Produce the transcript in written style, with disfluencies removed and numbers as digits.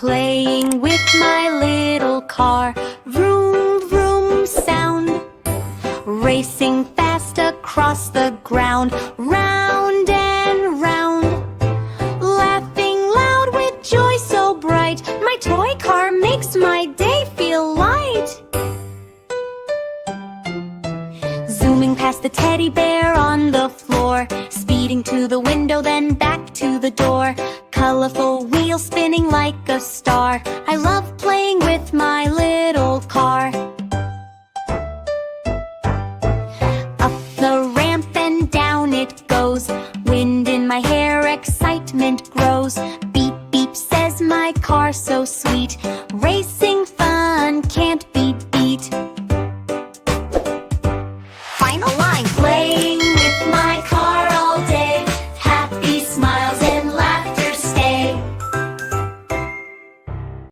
Playing with my little car. Vroom, vroom sound. Racing fast across the ground. Round and round. Laughing loud with joy so bright. My toy car makes my day feel light. Zooming past the teddy bear on the floor. Speeding to the window, then back to the door. Colorful wheels spinning like a star. I love playing with my little car. Up the ramp and down it goes. Wind in my hair, excitement grows. Beep, beep says my car so sweet. Race